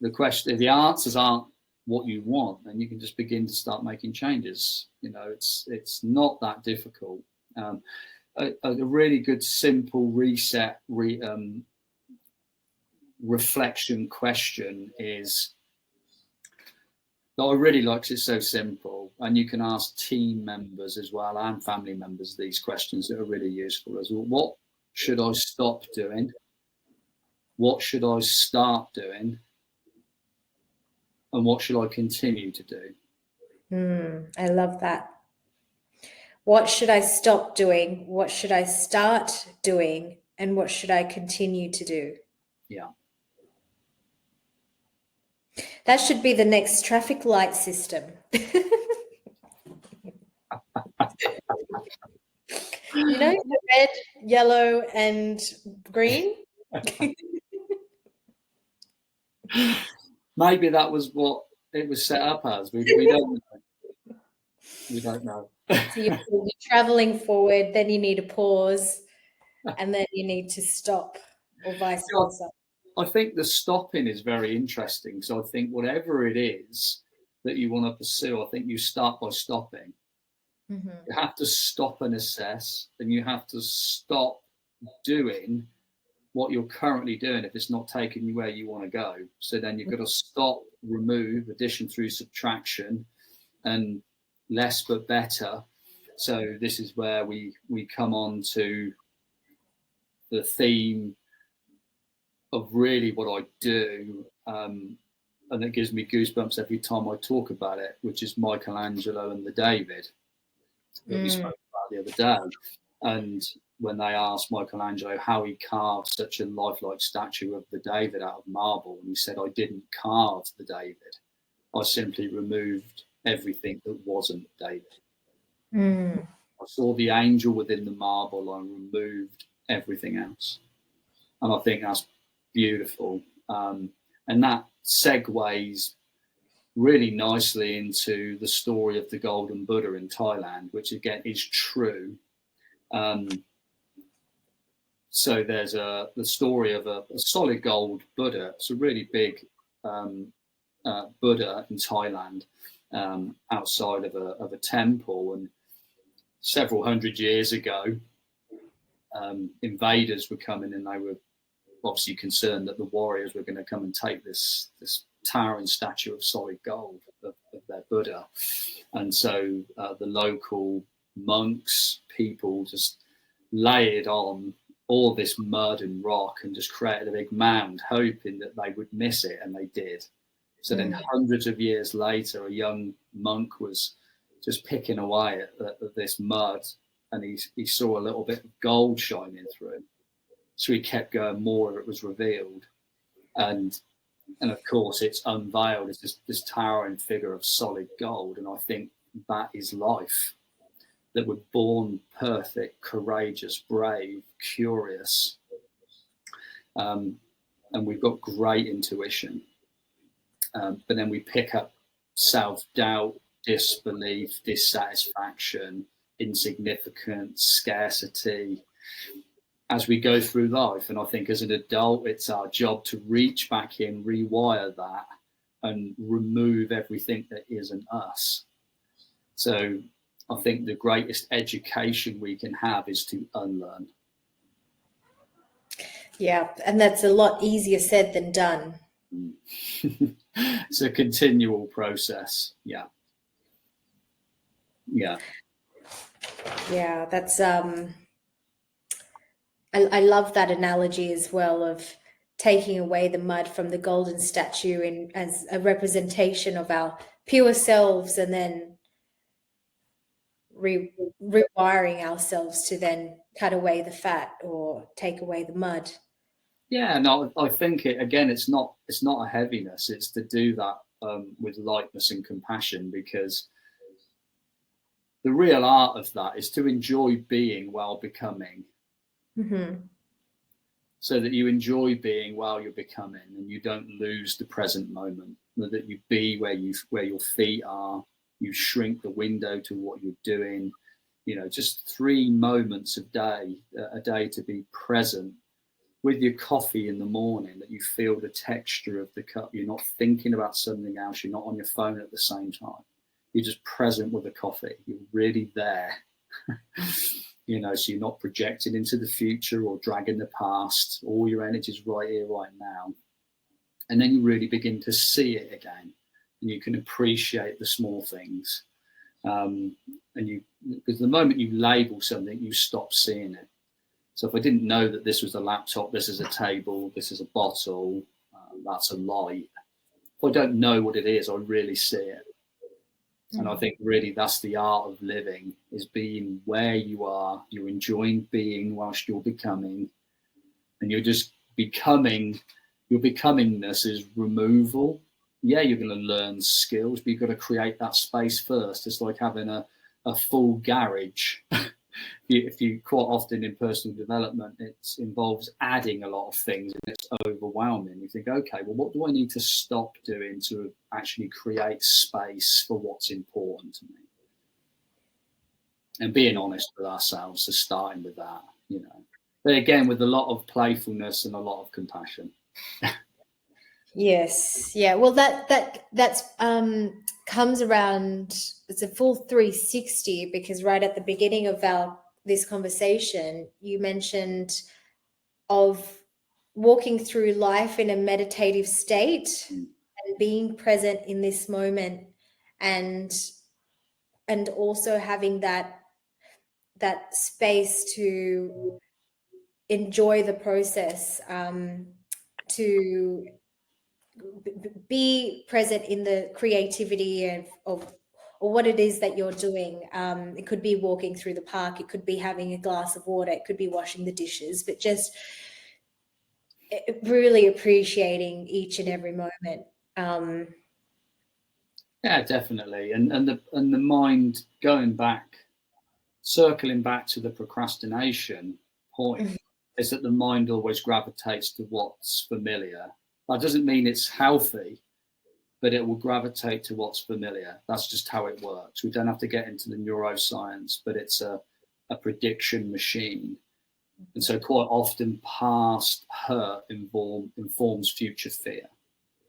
the answers aren't what you want, then you can just begin to start making changes. It's not that difficult. A really good simple reset reflection question is that I really like, 'cause it's so simple, and you can ask team members as well and family members these questions that are really useful as well. What should I stop doing? What should I start doing? And what should I continue to do? I love that. What should I stop doing? What should I start doing? And what should I continue to do? Yeah. That should be the next traffic light system. The red, yellow, and green? Maybe that was what it was set up as. We don't know. We don't know. So you're traveling forward, then you need a pause, and then you need to stop, or vice versa. I think the stopping is very interesting. So I think whatever it is that you want to pursue, I think you start by stopping. You have to stop and assess, and you have to stop doing what you're currently doing if it's not taking you where you want to go. So then you've got to stop, remove, addition through subtraction, and less but better. So this is where we come on to the theme of really what I do, and it gives me goosebumps every time I talk about it, which is Michelangelo and the David that we spoke about the other day. And when they asked Michelangelo how he carved such a lifelike statue of the David out of marble, and he said, I didn't carve the David, I simply removed everything that wasn't David. I saw the angel within the marble, I removed everything else. And I think that's beautiful. And that segues really nicely into the story of the Golden Buddha in Thailand, which again is true. So there's the story of a solid gold Buddha. It's a really big Buddha in Thailand, outside of a temple, and several hundred years ago, invaders were coming, and they were obviously concerned that the warriors were going to come and take this towering statue of solid gold of their Buddha. And so the local monks, people just layered on all this mud and rock and just created a big mound, hoping that they would miss it, and they did. So then hundreds of years later, a young monk was just picking away at this mud, and he saw a little bit of gold shining through. So he kept going more, it was revealed. And of course, it's unveiled as this towering figure of solid gold. And I think that is life, that we're born perfect, courageous, brave, curious. And we've got great intuition. But then we pick up self-doubt, disbelief, dissatisfaction, insignificance, scarcity as we go through life. And I think as an adult, it's our job to reach back in, rewire that, and remove everything that isn't us. So I think the greatest education we can have is to unlearn. Yeah, and that's a lot easier said than done. It's a continual process. Yeah. That's I love that analogy as well, of taking away the mud from the golden statue in as a representation of our pure selves, and then rewiring ourselves to then cut away the fat or take away the mud. Yeah, no, I think it's not a heaviness. It's to do that with lightness and compassion, because the real art of that is to enjoy being while becoming. So that you enjoy being while you're becoming, and you don't lose the present moment. That you be where your feet are. You shrink the window to what you're doing. Just 3 moments a day to be present with your coffee in the morning, that you feel the texture of the cup. You're not thinking about something else. You're not on your phone at the same time. You're just present with the coffee. You're really there. So you're not projecting into the future or dragging the past. All your energy is right here, right now. And then you really begin to see it again, and you can appreciate the small things. Because the moment you label something, you stop seeing it. So if I didn't know that this was a laptop, this is a table, this is a bottle, that's a light. If I don't know what it is, I really see it. And I think really that's the art of living, is being where you are. You're enjoying being whilst you're becoming, and you're just becoming. Your becomingness is removal. Yeah, you're going to learn skills, but you've got to create that space first. It's like having a full garage. If you quite often in personal development, it involves adding a lot of things, and it's overwhelming. You think, okay, well, what do I need to stop doing to actually create space for what's important to me? And being honest with ourselves is starting with that, But again, with a lot of playfulness and a lot of compassion. Yes. Yeah. Well, that's comes around. It's a full 360, because right at the beginning of this conversation, you mentioned of walking through life in a meditative state and being present in this moment, and also having that space to enjoy the process, to be present in the creativity of or what it is that you're doing. It could be walking through the park, it could be having a glass of water, it could be washing the dishes, but just really appreciating each and every moment. Yeah, definitely. And the mind going back, circling back to the procrastination point, is that the mind always gravitates to what's familiar. That doesn't mean it's healthy, but it will gravitate to what's familiar. That's just how it works. We don't have to get into the neuroscience, but it's a prediction machine. And so quite often past hurt informs future fear.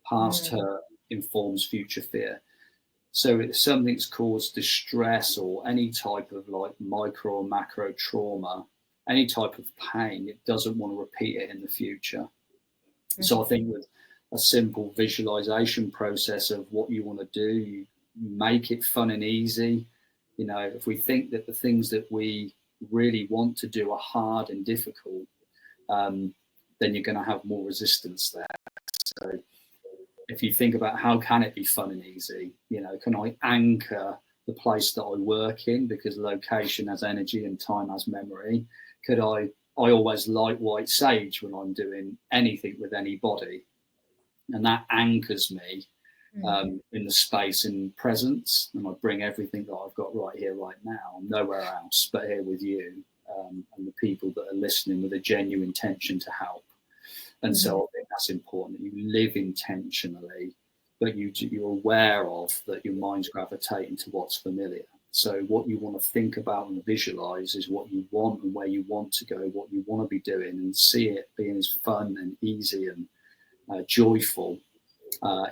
Past hurt informs future fear. So if something's caused distress or any type of like micro or macro trauma, any type of pain, it doesn't want to repeat it in the future. So I think with a simple visualization process of what you want to do, you make it fun and easy. You know, if we think that the things that we really want to do are hard and difficult, then you're going to have more resistance there. So if you think about how can it be fun and easy, you know, can I anchor the place that I work in, because location has energy and time has memory? Could I always light white sage when I'm doing anything with anybody, and that anchors me in the space and presence, and I bring everything that I've got right here, right now, nowhere else but here with you, and the people that are listening with a genuine intention to help. And so I think that's important, that you live intentionally, but you're aware of that your mind's gravitating to what's familiar. So what you want to think about and visualize is what you want and where you want to go, what you want to be doing, and see it being as fun and easy and joyful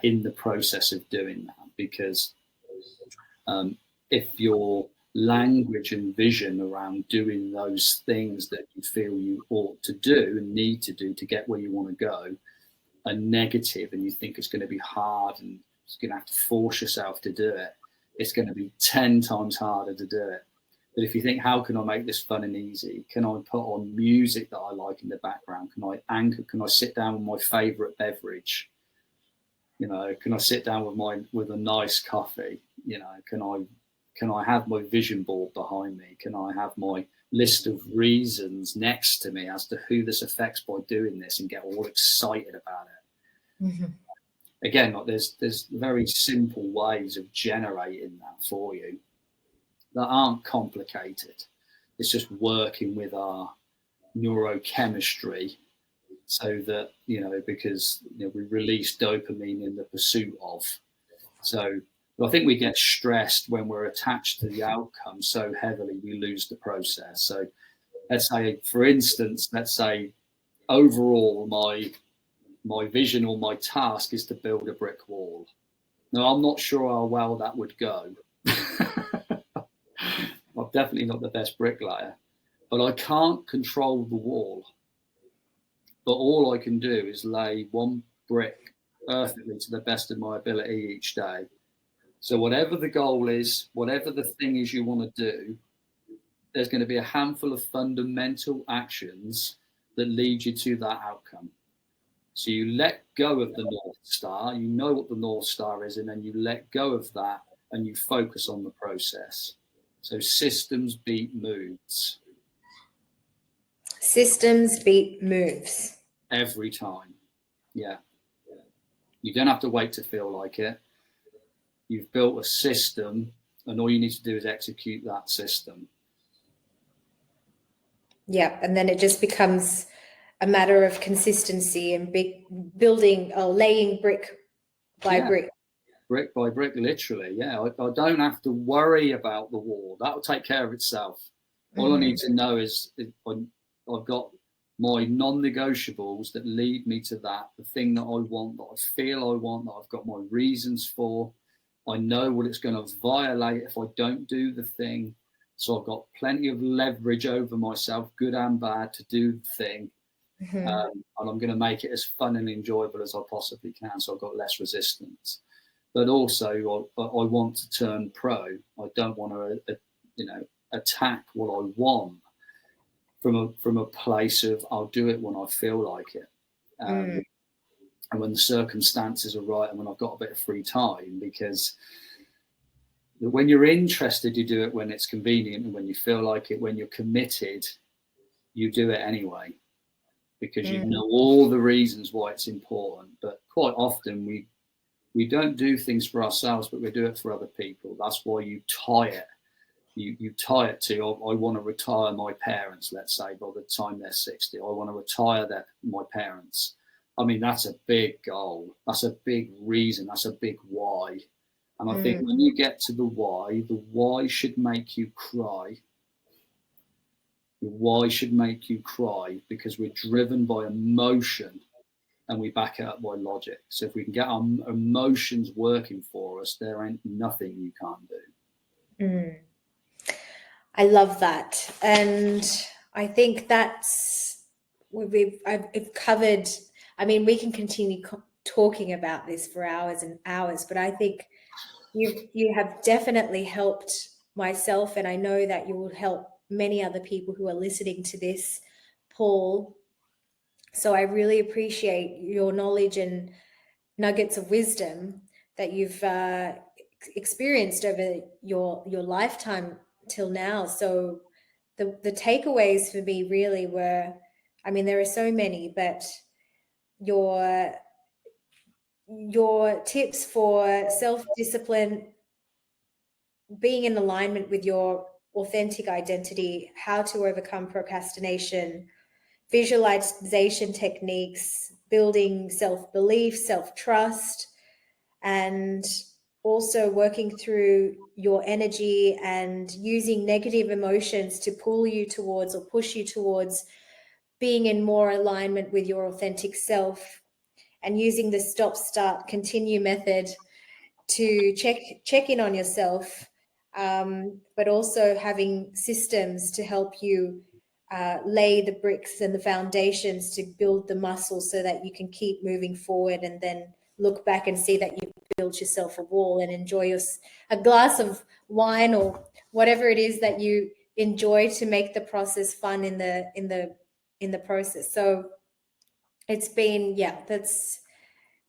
in the process of doing that. Because if your language and vision around doing those things that you feel you ought to do and need to do to get where you want to go are negative, and you think it's going to be hard and you're going to have to force yourself to do it, it's going to be 10 times harder to do it. But if you think, how can I make this fun and easy? Can I put on music that I like in the background? Can I anchor? Can I sit down with my favorite beverage? You know, can I sit down with a nice coffee? You know, can I have my vision board behind me? Can I have my list of reasons next to me as to who this affects by doing this, and get all excited about it? Again, like there's very simple ways of generating that for you that aren't complicated. It's just working with our neurochemistry, so that, you know, because, you know, we release dopamine in the pursuit of. So I think we get stressed when we're attached to the outcome so heavily we lose the process. So let's say, for instance, overall my vision or my task is to build a brick wall. Now, I'm not sure how well that would go. I'm definitely not the best bricklayer, but I can't control the wall. But all I can do is lay one brick perfectly to the best of my ability each day. So whatever the goal is, whatever the thing is you want to do, there's going to be a handful of fundamental actions that lead you to that outcome. So you let go of the North Star, you know what the North Star is, and then you let go of that and you focus on the process. So systems beat moods. Systems beat moves. Every time. Yeah. You don't have to wait to feel like it. You've built a system, and all you need to do is execute that system. Yeah, and then it just becomes a matter of consistency and building or laying brick by brick. Brick by brick, literally. Yeah, I don't have to worry about the wall. That will take care of itself. All I need to know is I've got my non-negotiables that lead me to that, the thing that I want, that I feel I want, that I've got my reasons for. I know what it's going to violate if I don't do the thing. So I've got plenty of leverage over myself, good and bad, to do the thing. And I'm going to make it as fun and enjoyable as I possibly can. So I've got less resistance. But also, I want to turn pro. I don't want to, attack what I want from a place of I'll do it when I feel like it, and when the circumstances are right, and when I've got a bit of free time. Because when you're interested, you do it when it's convenient, and when you feel like it, when you're committed, you do it anyway, because you know all the reasons why it's important. But quite often we don't do things for ourselves, but we do it for other people. That's why you tie it. You tie it to, I want to retire my parents, let's say, by the time they're 60. I want to retire my parents. I mean, that's a big goal. That's a big reason. That's a big why. And I think when you get to the why should make you cry. The why should make you cry, because we're driven by emotion. and we back it up by logic. So if we can get our emotions working for us, there ain't nothing you can't do. Mm. I love that. And I think that's I've covered. I mean, we can continue talking about this for hours and hours, but I think you have definitely helped myself, and I know that you will help many other people who are listening to this, Paul. So I really appreciate your knowledge and nuggets of wisdom that you've experienced over your lifetime till now. So the takeaways for me really were, I mean, there are so many, but your tips for self-discipline, being in alignment with your authentic identity, how to overcome procrastination, visualization techniques, building self-belief, self-trust, and also working through your energy and using negative emotions to pull you towards or push you towards being in more alignment with your authentic self, and using the stop, start, continue method to check in on yourself, but also having systems to help you lay the bricks and the foundations to build the muscle so that you can keep moving forward, and then look back and see that you've built yourself a wall and enjoy a glass of wine or whatever it is that you enjoy to make the process fun in the process. So it's been, yeah, that's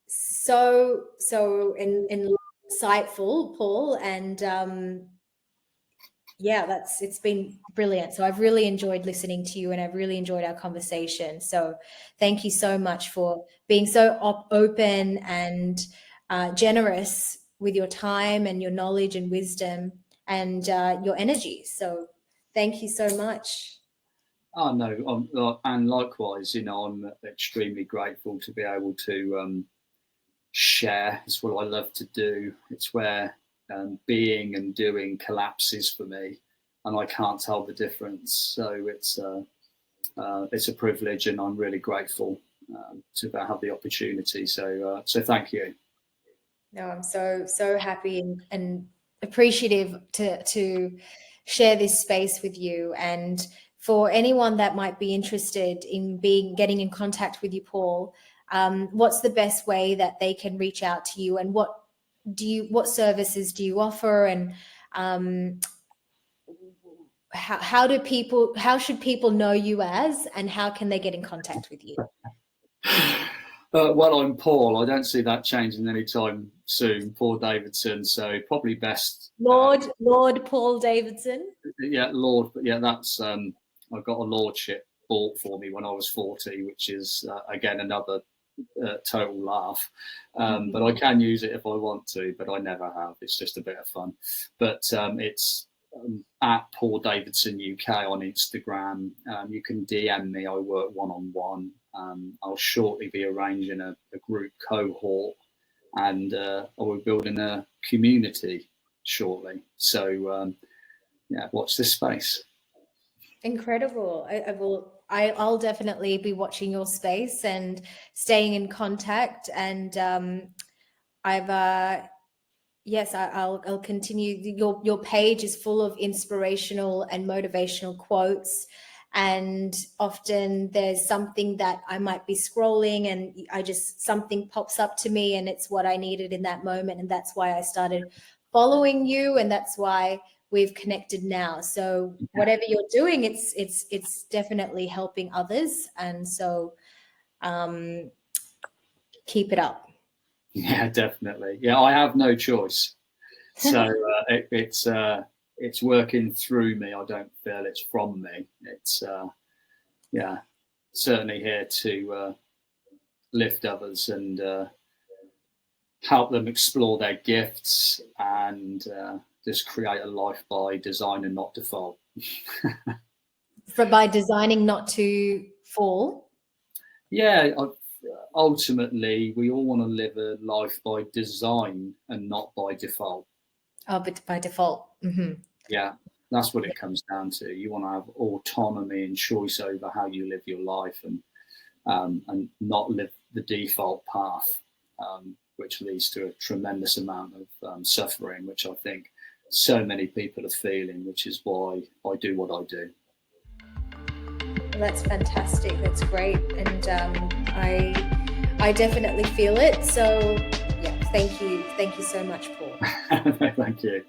so insightful, Paul, and yeah, it's been brilliant. So I've really enjoyed listening to you, and I've really enjoyed our conversation. So thank you so much for being so open and generous with your time and your knowledge and wisdom and your energy. So thank you so much. Oh no, and likewise, I'm extremely grateful to be able to share. It's what I love to do. It's where being and doing collapses for me, and I can't tell the difference. So it's a privilege, and I'm really grateful to have the opportunity. So thank you. No, I'm so happy and appreciative to share this space with you. And for anyone that might be interested in getting in contact with you, Paul, what's the best way that they can reach out to you, and what services do you offer, and how should people know you as, and how can they get in contact with you? Well, I'm Paul. I don't see that changing anytime soon. Paul Davidson. So probably best. Lord Paul Davidson. Yeah, Lord. Yeah, that's. I got a lordship bought for me when I was 40, which is again another total laugh. But I can use it if I want to, but I never have. It's just a bit of fun. But it's at Paul Davidson UK on Instagram. You can DM me. I work one-on-one. I'll shortly be arranging a group cohort, and I'll be building a community shortly. So yeah, watch this space. Incredible. I'll definitely be watching your space and staying in contact. And I'll continue. Your page is full of inspirational and motivational quotes, and often there's something that I might be scrolling and something pops up to me, and it's what I needed in that moment, and that's why I started following you, and that's why we've connected now. So whatever you're doing, it's definitely helping others, and so keep it up. Yeah, definitely. Yeah, I have no choice. So it's working through me. I don't feel it's from me. It's yeah, certainly here to lift others and help them explore their gifts and just create a life by design and not default. By designing not to fall. Yeah, ultimately, we all want to live a life by design and not by default. Oh, but by default. Mm-hmm. Yeah, that's what it comes down to. You want to have autonomy and choice over how you live your life, and not live the default path, which leads to a tremendous amount of suffering, which I think so many people are feeling, which is why I do what I do. Well, that's fantastic. That's great. And I definitely feel it. So yeah, thank you. Thank you so much, Paul. Thank you.